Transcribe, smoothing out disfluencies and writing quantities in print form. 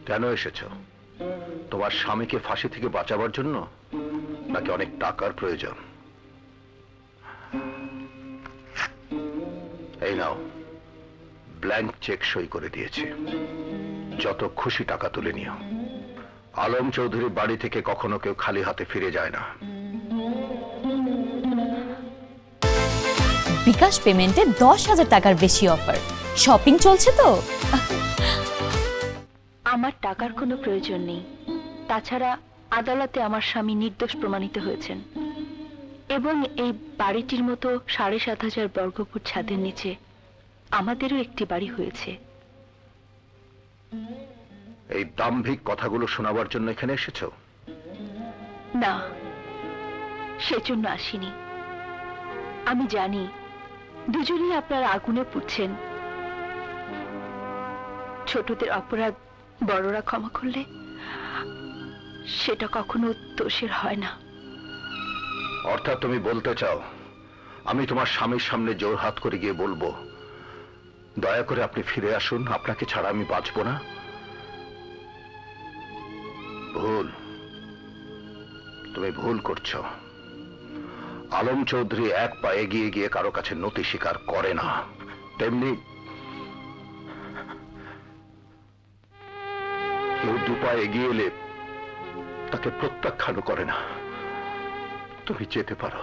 কেন এসেছ? তোমার স্বামীকে ফাঁসি থেকে বাঁচাবার জন্য, নাকি অনেক টাকার প্রয়োজন? এই নাও, ব্ল্যাঙ্ক চেক সই করে দিয়েছি, যত খুশি টাকা তুলে নিও। আলম চৌধুরীর বাড়ি থেকে কখনো কেউ খালি হাতে ফিরে যায় না। বিকাশ পেমেন্টে 10,000 টাকার বেশি অফার। শপিং চলছে তো। আমার টাকার কোনো প্রয়োজন নেই। তাছাড়া আদালতে আমার স্বামী নির্দোষ প্রমাণিত হয়েছেন, এবং এই বাড়িটির মতো 7,500 বর্গফুট ছাদের নিচে আমাদেরও একটি বাড়ি হয়েছে। এই দাম্ভিক কথাগুলো শোনাবার জন্য এখানে এসেছ? না, সেজন্য আসিনি। আমি জানি দুজনেই আপনারা আগুনে পুড়ছেন। ছোটদের অপরাধ বড়রা ক্ষমা করলে সেটা কখনো দোষের হয় না। অর্থাৎ তুমি বলতে চাও আমি তোমার স্বামীর সামনে জোরহাত করে গিয়ে বলবো, দয়া করে আপনি ফিরে আসুন, আপনাকে ছাড়া আমি বাঁচব না? ভুল, তুমি ভুল করছো। আলম চৌধুরী এক পা এগিয়ে গিয়ে কারো কাছে নতি স্বীকার করে না, তেমনি কেউ 2 পা এগিয়ে এলে তাকে প্রত্যাখ্যানও করে না। তুমি যেতে পারো।